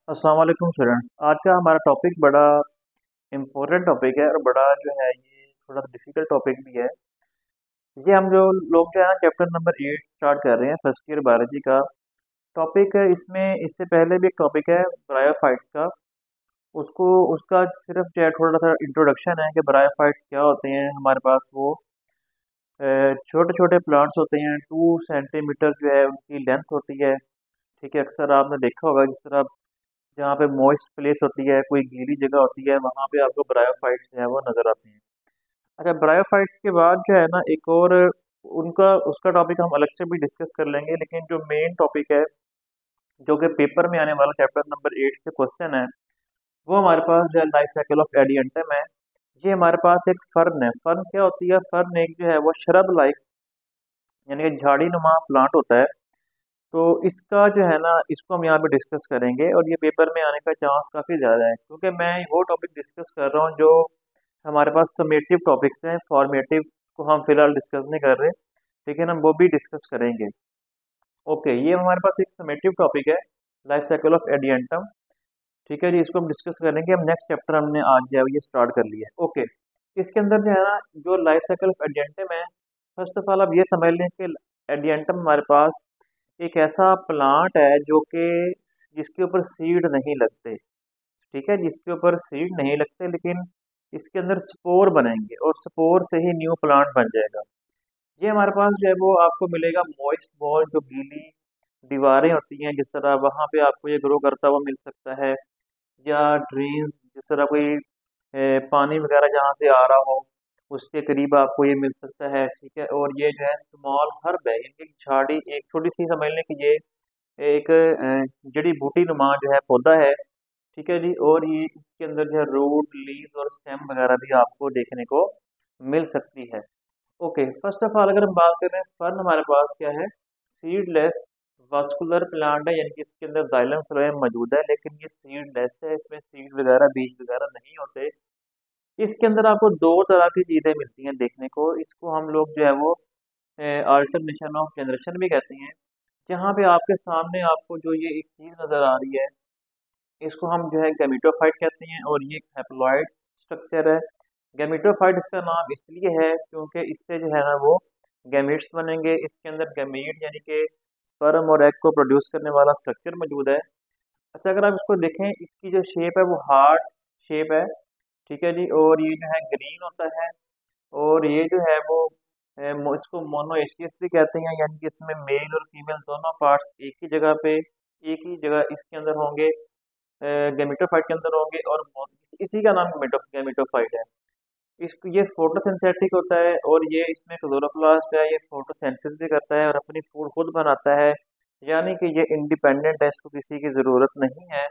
अस्सलाम वालेकुम स्टूडेंट्स। आज का हमारा टॉपिक बड़ा इम्पोर्टेंट टॉपिक है और बड़ा जो है ये थोड़ा डिफिकल्ट टॉपिक भी है। ये हम जो लोग जो है ना चैप्टर नंबर 8 स्टार्ट कर रहे हैं फर्स्ट ईयर बायोलॉजी का टॉपिक है। इसमें इससे पहले भी एक टॉपिक है ब्रायोफाइट्स का। उसको उसका सिर्फ जो है थोड़ा सा इंट्रोडक्शन है कि ब्रायोफाइट्स क्या होते हैं। हमारे पास वो छोटे छोटे प्लांट्स होते हैं, 2 सेंटीमीटर जो है उनकी लेंथ होती है। ठीक है, अक्सर आपने देखा होगा जिस तरह जहाँ पे मॉइस्ट प्लेस होती है, कोई गीली जगह होती है, वहाँ पे आपको ब्रायोफाइट्स जो है वो नज़र आते हैं। अच्छा, ब्रायोफाइट्स के बाद जो है ना एक और उनका उसका टॉपिक हम अलग से भी डिस्कस कर लेंगे, लेकिन जो मेन टॉपिक है जो कि पेपर में आने वाला चैप्टर नंबर 8 से क्वेश्चन है, वो हमारे पास जो है लाइफ साइकिल ऑफ एडियंटम है। ये हमारे पास एक फर्न है। फर्न क्या होती है? फर्न एक जो है वो शरब लाइक यानी कि झाड़ी नुमा प्लांट होता है। तो इसका जो है ना इसको हम यहाँ पे डिस्कस करेंगे और ये पेपर में आने का चांस काफ़ी ज़्यादा है, क्योंकि मैं वो टॉपिक डिस्कस कर रहा हूँ जो हमारे पास समेटिव टॉपिक्स हैं। फॉर्मेटिव को हम फिलहाल डिस्कस नहीं कर रहे, लेकिन हम वो भी डिस्कस करेंगे। ओके, ये हमारे पास एक समेटिव टॉपिक है, लाइफ साइकिल ऑफ एडियंटम। ठीक है जी, इसको हम डिस्कस करेंगे। हम नेक्स्ट चैप्टर हमने आज जो है ये स्टार्ट कर लिया है। ओके, इसके अंदर जो है ना जो लाइफ साइकिल ऑफ एडियंटम है, फर्स्ट ऑफ ऑल आप ये समझ लें कि एडियंटम हमारे पास एक ऐसा प्लांट है जो कि जिसके ऊपर सीड नहीं लगते। ठीक है, जिसके ऊपर सीड नहीं लगते, लेकिन इसके अंदर स्पोर बनेंगे और स्पोर से ही न्यू प्लांट बन जाएगा। ये हमारे पास जो है वो आपको मिलेगा मॉइस्ट बॉल, जो गीली दीवारें होती हैं जिस तरह वहाँ पे आपको ये ग्रो करता हुआ मिल सकता है, या ड्रेन जिस तरह कोई पानी वगैरह जहाँ से आ रहा हो उसके करीब आपको ये मिल सकता है। ठीक है, और ये जो है स्मॉल हर्ब है, यानी कि झाड़ी, एक छोटी सी समझ लें कि ये एक जड़ी बूटी नुमा जो है पौधा है। ठीक है जी, और ये इसके अंदर जो है रूट, लीव्स और स्टेम वगैरह भी आपको देखने को मिल सकती है। ओके, फर्स्ट ऑफ ऑल अगर हम बात करें फर्न हमारे पास क्या है, सीडलेस वास्कुलर प्लांट है, यानी कि इसके अंदर जाइलम फ्लोएम मौजूद है, लेकिन ये सीडलेस है, इसमें सीड वगैरह बीज वगैरह नहीं होते। इसके अंदर आपको दो तरह की चीज़ें मिलती हैं देखने को। इसको हम लोग जो है वो अल्टरनेशन ऑफ जनरेशन भी कहते हैं। जहाँ पे आपके सामने आपको जो ये एक चीज़ नज़र आ रही है, इसको हम जो है गैमेटोफाइट कहते हैं, और ये एक हैप्लॉइड स्ट्रक्चर है। गैमेटोफाइट इसका नाम इसलिए है क्योंकि इससे जो है ना वो गैमेट्स बनेंगे। इसके अंदर गैमेट यानी कि स्पर्म और एग को प्रोड्यूस करने वाला स्ट्रक्चर मौजूद है। अच्छा, अगर आप इसको देखें, इसकी जो शेप है वो हार्ट शेप है। ठीक है जी, और ये जो है ग्रीन होता है, और ये जो है वो इसको मोनोएशियस भी कहते हैं, यानी कि इसमें मेल और फीमेल दोनों पार्ट्स एक ही जगह इसके अंदर होंगे, गैमेटोफाइट के अंदर होंगे, और इसी का नाम गैमेटोफाइट है। इसको ये फोटोसिंथेटिक होता है, और ये इसमें क्लोरोप्लास्ट है, ये फोटोसिंथेसिस भी करता है और अपनी फूड खुद बनाता है, यानी कि ये इंडिपेंडेंट है, इसको किसी की ज़रूरत नहीं है।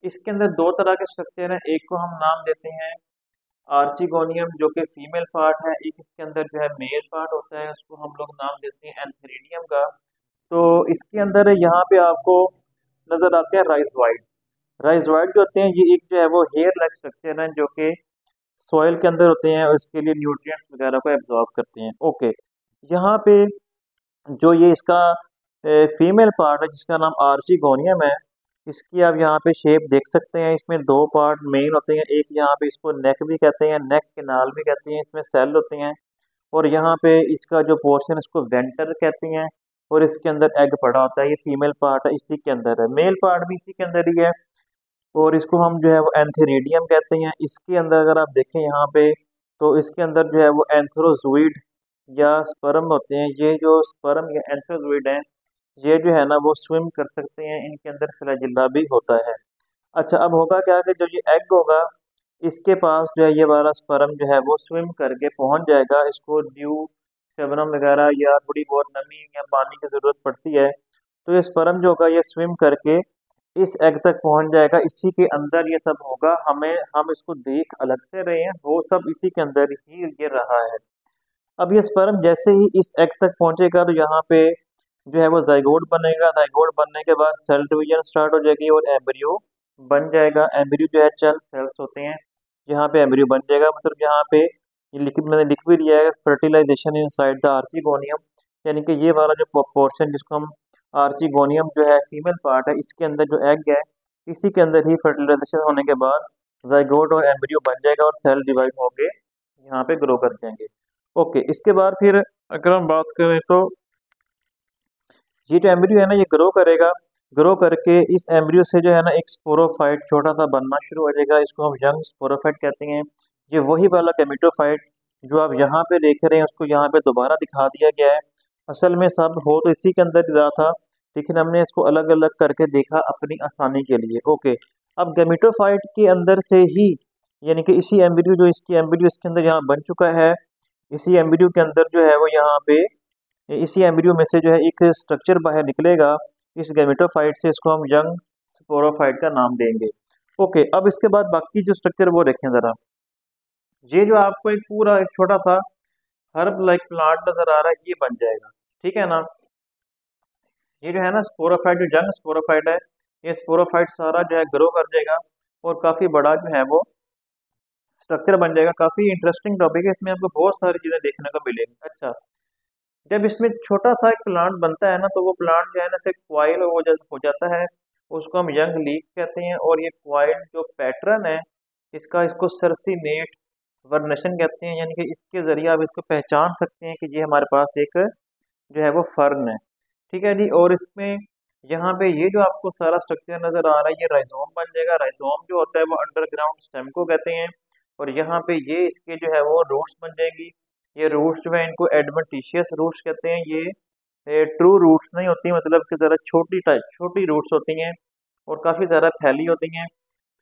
इसके अंदर दो तरह के स्ट्रक्चर हैं, एक को हम नाम देते हैं आर्चिगोनियम जो कि फीमेल पार्ट है, एक इसके अंदर जो है मेल पार्ट होता है, उसको हम लोग नाम देते हैं एंथेरिडियम का। तो इसके अंदर यहाँ पे आपको नजर आते हैं राइजोइड। राइजोइड जो होते हैं ये एक जो है वो हेयर लाइक स्ट्रक्चर है जो कि सॉइल के अंदर होते हैं और इसके लिए न्यूट्रिएंट्स वगैरह को एब्जॉर्ब करते हैं। ओके, यहाँ पे जो ये इसका फीमेल पार्ट है जिसका नाम आर्चिगोनियम है, इसकी आप यहाँ पे शेप देख सकते हैं। इसमें दो पार्ट मेन होते हैं, एक यहाँ पे इसको नेक भी कहते हैं, नेक कैनाल भी कहते हैं, इसमें सेल होते हैं, और यहाँ पे इसका जो पोर्शन इसको वेंटर कहते हैं, और इसके अंदर एग पड़ा होता है। ये फीमेल पार्ट है, इसी के अंदर है, मेल पार्ट भी इसी के अंदर ही है, और इसको हम जो है वो एंथेरिडियम कहते हैं। इसके अंदर अगर आप देखें यहाँ पे, तो इसके अंदर जो है वो एंथ्रोजोइड या स्पर्म होते हैं। ये जो स्पर्म या एंथ्रोजोइड हैं, ये जो है ना वो स्विम कर सकते हैं, इनके अंदर फ्लैजिला भी होता है। अच्छा, अब होगा क्या कि जो ये एग होगा, इसके पास जो है ये वाला स्पर्म जो है वो स्विम करके पहुंच जाएगा। इसको ड्यू, शबनम वगैरह या थोड़ी बहुत नमी या पानी की ज़रूरत पड़ती है, तो ये स्पर्म जो होगा ये स्विम करके इस एग तक पहुंच जाएगा। इसी के अंदर ये सब होगा, हम इसको देख अलग से रहे हैं, वो सब इसी के अंदर ही ये रहा है। अब ये स्पर्म जैसे ही इस एग तक पहुंचेगा, तो यहाँ पे जो है वो जाइगोट बनेगा। जाइगोट बनने के बाद सेल डिवीजन स्टार्ट हो जाएगी और एम्ब्रियो बन जाएगा। एम्ब्रियो जो है चंद सेल्स होते हैं, यहाँ पे एम्ब्रियो बन जाएगा। मतलब यहाँ पे ये लिख मैंने लिख भी दिया है, फर्टिलाइजेशन इनसाइड द आर्चिगोनियम, यानी कि ये वाला जो पोर्शन जिसको हम आर्चिगोनियम जो है फीमेल पार्ट है, इसके अंदर जो एग है इसी के अंदर ही फर्टिलाइजेशन होने के बाद जाइगोट और एम्ब्रियो बन जाएगा और सेल डिवाइड होके यहाँ पे ग्रो कर जाएंगे। ओके, इसके बाद फिर अगर हम बात करें तो ये जो एम्ब्रियो है ना ये ग्रो करेगा। ग्रो करके इस एम्ब्रियो से जो है ना एक स्पोरोफाइट छोटा सा बनना शुरू हो जाएगा, इसको हम यंग स्पोरोफाइट कहते हैं। ये वही वाला गेमेटोफाइट जो आप यहाँ पे देख रहे हैं उसको यहाँ पे दोबारा दिखा दिया गया है। असल में सब हो तो इसी के अंदर ही रहा था, लेकिन हमने इसको अलग अलग करके देखा अपनी आसानी के लिए। ओके, अब गेमेटोफाइट के अंदर से ही यानी कि इसी एम्ब्रियो जो इसकी एम्ब्रियो इसके अंदर यहाँ बन चुका है, इसी एम्ब्रियो के अंदर जो है वो यहाँ पे इसी एम्ब्रियो में से जो है एक स्ट्रक्चर बाहर निकलेगा इस गैमेटोफाइट से, इसको हम यंग स्पोरोफाइट का नाम देंगे। ओके, अब इसके बाद बाकी जो स्ट्रक्चर वो देखें ज़रा। ये जो आपको एक पूरा एक छोटा सा हर्ब लाइक प्लांट नजर आ रहा है ये बन जाएगा, ठीक है ना। ये जो है ना स्पोरोफाइट, जो यंग स्पोरोफाइट है, ये स्पोरोफाइट सारा जो है ग्रो कर जाएगा और काफ़ी बड़ा जो है वो स्ट्रक्चर बन जाएगा। काफ़ी इंटरेस्टिंग टॉपिक है, इसमें आपको बहुत सारी चीज़ें देखने को मिलेंगी। अच्छा, जब इसमें छोटा सा एक प्लांट बनता है ना तो वो प्लांट जो है ना से क्वाइल हो जाता है, उसको हम यंग लीफ कहते हैं। और ये क्वाइल जो पैटर्न है इसका, इसको सरसिनेट वर्नेशन कहते हैं, यानी कि इसके जरिए आप इसको पहचान सकते हैं कि ये हमारे पास एक जो है वो फर्न है, ठीक है जी। और इसमें यहाँ पे ये जो आपको सारा स्ट्रक्चर नजर आ रहा है ये राइजोम बन जाएगा। राइजोम जो होता है वो अंडरग्राउंड स्टेम को कहते हैं। और यहाँ पे ये इसके जो है वो रूट्स बन जाएंगी। ये रूट्स जो है इनको एडवेंटिशियस रूट्स कहते हैं। ये ट्रू रूट्स नहीं होती, मतलब कि ज़रा छोटी रूट्स होती हैं और काफ़ी ज़्यादा फैली होती हैं।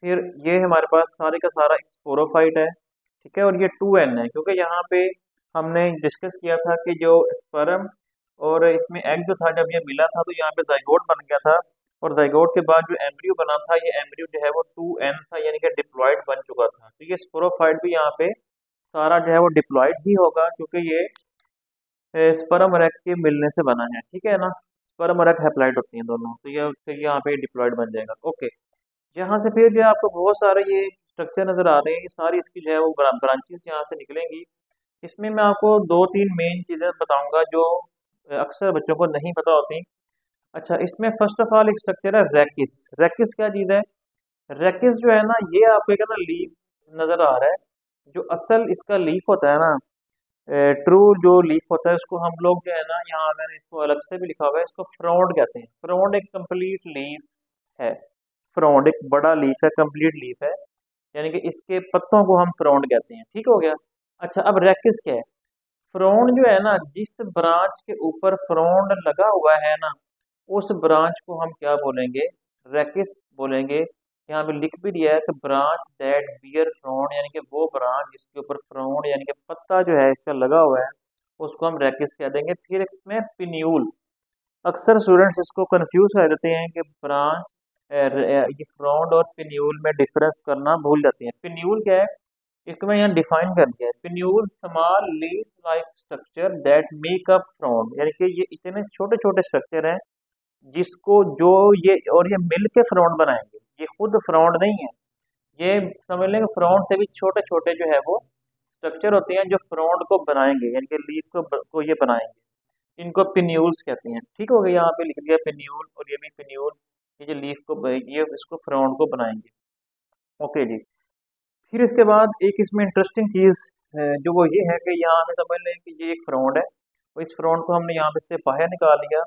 फिर ये हमारे पास सारे का सारा स्पोरोफाइट है, ठीक है। और ये 2n है क्योंकि यहाँ पे हमने डिस्कस किया था कि जो स्पर्म और इसमें एग जो था जब ये मिला था तो यहाँ पे जाइगोट बन गया था। और जाइगोट के बाद जो एम्ब्रियो बना था ये एम्ब्रियो जो है वो 2n था, यानी कि डिप्लॉयड बन चुका था। तो ये स्पोरोफाइट भी यहाँ पे सारा जो है वो डिप्लॉयड ही होगा क्योंकि ये स्पर्म और एग के मिलने से बना है, ठीक है ना। स्पर्म और एग हैप्लॉइड होती हैं दोनों, तो ये फिर यहाँ पे डिप्लॉयड बन जाएगा। ओके, यहाँ से फिर जो है आपको बहुत सारे ये स्ट्रक्चर नजर आ रहे हैं, ये सारी इसकी जो है वो ब्रांचेस यहाँ से निकलेंगी। इसमें मैं आपको दो तीन मेन चीज़ें बताऊंगा जो अक्सर बच्चों को नहीं पता होती। अच्छा, इसमें फर्स्ट ऑफ ऑल एक स्ट्रक्चर है रेकिस। रेकिस क्या चीज़ है? रेकिस जो है ना ये आपको एक है ना लीफ नजर आ रहा है। जो असल इसका लीफ होता है ना, ट्रू जो लीफ होता है उसको हम लोग जो है ना, यहाँ मैंने इसको अलग से भी लिखा हुआ है, इसको फ्रॉन्ड कहते हैं। फ्रॉन्ड एक कंप्लीट लीफ है। फ्रॉन्ड एक बड़ा लीफ है, कंप्लीट लीफ है, यानी कि इसके पत्तों को हम फ्रॉन्ड कहते हैं, ठीक हो गया। अच्छा, अब रेकिस क्या है? फ्रॉन्ड जो है ना, जिस ब्रांच के ऊपर फ्रॉन्ड लगा हुआ है ना उस ब्रांच को हम क्या बोलेंगे? रेकिस बोलेंगे। यहाँ पे लिख भी दिया है कि ब्रांच दैट बियर फ्रॉन्ड, यानी कि वो ब्रांच जिसके ऊपर फ्रॉन्ड यानी कि पत्ता जो है इसका लगा हुआ है उसको हम रेकिस कह देंगे। फिर इसमें पिन्यूल, अक्सर स्टूडेंट्स इसको कंफ्यूज कर देते हैं कि ब्रांच ये फ्रॉन्ड और पिन्यूल में डिफरेंस करना भूल जाते हैं। पिन्यूल क्या है इसको मैं यहाँ डिफाइन कर दिया है। Pinnule small leaf like structure that make up frond, यानी कि ये इतने छोटे छोटे स्ट्रक्चर हैं जिसको जो ये और ये मिल के फ्रॉन्ड बनाएंगे, ये खुद फ्रॉन्ड नहीं है। ये समझ लेंगे फ्रॉन्ड से भी छोटे छोटे जो है वो स्ट्रक्चर होते हैं जो फ्रॉन्ड को बनाएंगे, यानी कि लीफ को ये बनाएंगे। इनको पिन्यूल्स कहते हैं, ठीक हो गया। यहाँ पे लिख दिया पिन्यूल और ये भी पिन्यूल, ये जो लीफ को ये इसको फ्रॉन्ड को बनाएंगे। ओके जी। फिर इसके बाद एक इसमें इंटरेस्टिंग चीज़ है जो वो ये है कि यहाँ हमें समझ लें कि ये एक फ्रॉन्ड है, तो इस फ्रॉन्ड को हमने यहाँ पे से बाहर निकाल लिया।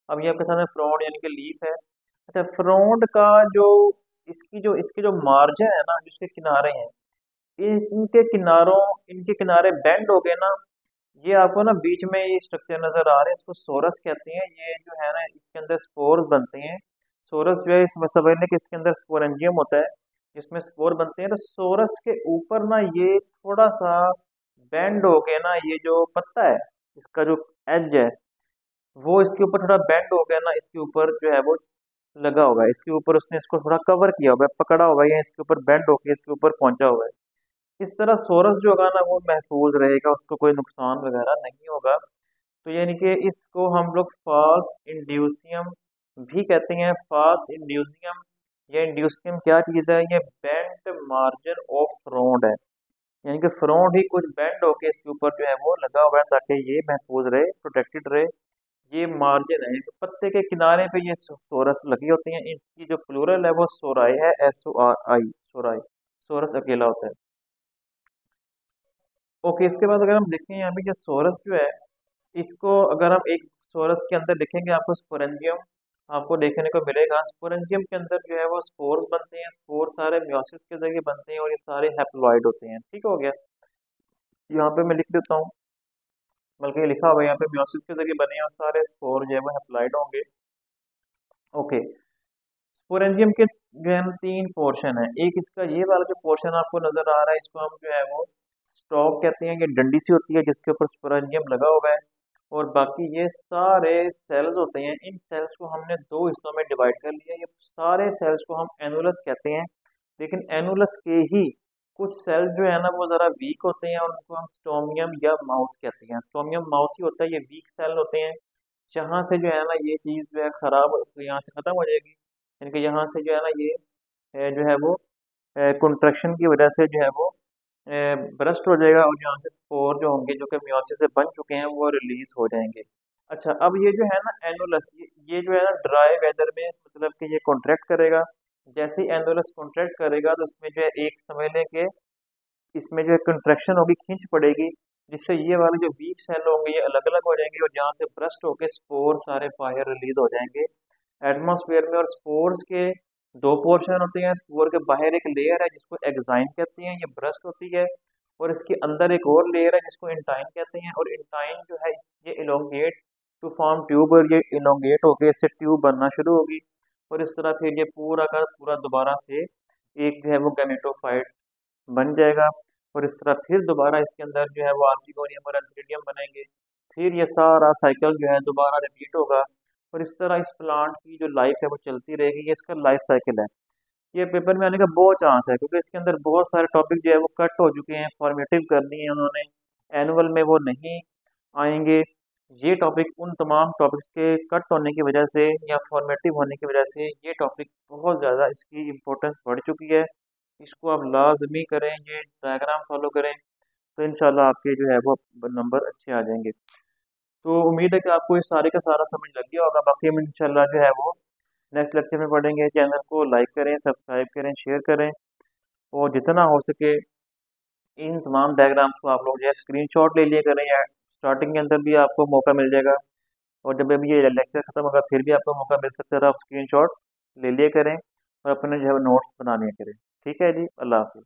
अब ये आपके सामने फ्रॉन्ड यानी कि लीफ है। अच्छा, फ्रॉन्ड का जो इसके जो मार्जिन है ना, जिसके किनारे हैं, इनके किनारे बेंड हो गए ना, ये आपको ना बीच में ये स्ट्रक्चर नजर आ रहे हैं, इसको सोरस कहते हैं। ये जो है ना इसके अंदर स्पोर्स बनते हैं। सोरस जो है इसमें समझ लें कि इसके अंदर स्पोरेंजियम होता है जिसमें स्पोर बनते हैं। तो सोरस के ऊपर ना ये थोड़ा सा बेंड हो के ना, ये जो पत्ता है इसका जो एज है वो इसके ऊपर थोड़ा बेंड हो गया ना, इसके ऊपर जो है वो लगा होगा, इसके ऊपर उसने इसको थोड़ा कवर किया होगा, पकड़ा होगा, या इसके ऊपर बेंड होके इसके ऊपर पहुंचा हुआ है। इस तरह सोरस जो होगा ना वो महफूज रहेगा, उसको कोई नुकसान वगैरह नहीं होगा। तो यानी कि इसको हम लोग फाल्स इंड्यूसियम भी कहते हैं। फाल्स इंड्यूसियम या इंड्यूसियम क्या चीज़ है? ये बेंड मार्जिन ऑफ फ्रॉन्ड है, यानी कि फ्रॉन्ड ही कुछ बेंड होके इसके ऊपर जो है वो लगा हुआ है ताकि ये महफूज रहे, प्रोटेक्टेड रहे। ये मार्जिन है, तो पत्ते के किनारे पे ये सोरस लगी होती हैं। इनकी जो प्लूरल है वो सोराई है, SORI, सोराई। सोरस अकेला होता है। ओके, इसके बाद अगर हम देखें यहाँ पे, जो सोरस जो है, इसको अगर हम एक सोरस के अंदर देखेंगे, आपको स्पोरेंजियम आपको देखने को मिलेगा। स्पोरेंजियम के अंदर जो है वो स्पोर्स बनते हैं। स्पोर सारे म्योसिस के जरिए बनते हैं और ये सारे हैप्लॉइड होते हैं। ठीक हो गया। यहाँ पे मैं लिख देता हूँ, बल्कि ये लिखा हुआ है यहाँ पे, म्योसिस के जरिए बने हैं और सारे स्पोर जो है वो हैप्लॉइड होंगे। ओके, स्पोरेंजियम के जो है ना तीन पोर्शन है। एक इसका ये वाला जो पोर्शन आपको नजर आ रहा है, इसको हम जो है वो स्टॉक कहते हैं। ये डंडी सी होती है जिसके ऊपर स्पोरेंजियम लगा हुआ है। और बाकी ये सारे सेल्स होते हैं। इन सेल्स को हमने दो हिस्सों में डिवाइड कर लिया। ये सारे सेल्स को हम एनुलस कहते हैं। लेकिन एनुलस के ही कुछ सेल्स जो है ना वो जरा वीक होते हैं और उनको हम स्टोमियम या माउथ कहते हैं। स्टोमियम माउथ ही होता है, ये वीक सेल होते हैं। जहाँ से जो है ना ये चीज़ जो है खराब यहाँ से खत्म हो जाएगी। यानी कि यहाँ से जो है ना ये जो है वो कंट्रैक्शन की वजह से जो है वो ब्रस्ट हो जाएगा और यहाँ से स्पोर जो होंगे जो कि मियोसिस से बन चुके हैं वो रिलीज हो जाएंगे। अच्छा, अब ये जो है ना एनुलस, ये जो है ना ड्राई वेदर में मतलब कि ये कॉन्ट्रैक्ट करेगा। जैसे ही एनुलस कॉन्ट्रैक्ट करेगा तो उसमें जो है एक समझ लें कि इसमें जो है कंट्रैक्शन होगी, खींच पड़ेगी, जिससे ये वाले जो वीक सेल होंगे ये अलग अलग हो जाएंगे और जहाँ से ब्रस्ट होके स्पोर सारे बाहर रिलीज हो जाएंगे एटमॉस्फेयर में। और स्पोर्स के दो पोर्शन होते हैं। स्पोर के बाहर एक लेयर है जिसको एक्साइन कहते हैं, ये ब्रस्ट होती है। और इसके अंदर एक और लेयर है जिसको इंटाइन कहते हैं। और इंटाइन जो है ये इलोंगेट टू फॉर्म ट्यूब, और ये इलोंगेट होकर इससे ट्यूब बनना शुरू होगी। और इस तरह फिर ये पूरा का पूरा दोबारा से एक जो है वो गैमेटोफाइट बन जाएगा। और इस तरह फिर दोबारा इसके अंदर जो है वो आर्चिगोनियम और एंथीरियम बनेंगे। फिर ये सारा साइकिल जो है दोबारा रिपीट होगा। और इस तरह इस प्लांट की जो लाइफ है वो चलती रहेगी। ये इसका लाइफ साइकिल है। ये पेपर में आने का बहुत चांस है क्योंकि इसके अंदर बहुत सारे टॉपिक जो है वो कट हो चुके हैं, फॉर्मेटिव कर दिए हैं उन्होंने। एनुअल में वो नहीं आएंगे। ये टॉपिक उन तमाम टॉपिक्स के कट होने की वजह से या फॉर्मेटिव होने की वजह से ये टॉपिक बहुत ज़्यादा इसकी इम्पोर्टेंस बढ़ चुकी है। इसको आप लाजमी करें, ये डायग्राम फॉलो करें, तो इंशाल्लाह आपके जो है वो नंबर अच्छे आ जाएंगे। तो उम्मीद है कि आपको ये सारे का सारा समझ लग गया होगा। बाकी हम इंशाल्लाह जो है वो नेक्स्ट लेक्चर में पढ़ेंगे। चैनल को लाइक करें, सब्सक्राइब करें, शेयर करें, और जितना हो सके इन तमाम डायग्राम्स को आप लोग जो है स्क्रीनशॉट ले लिया करें, या स्टार्टिंग के अंदर भी आपको मौका मिल जाएगा और जब भी ये लेक्चर खत्म होगा फिर भी आपको मौका मिल सकता है। आप स्क्रीनशॉट ले लिया करें और अपने जो है नोट्स बना लिया करें। ठीक है जी, अल्लाह हाफिज़।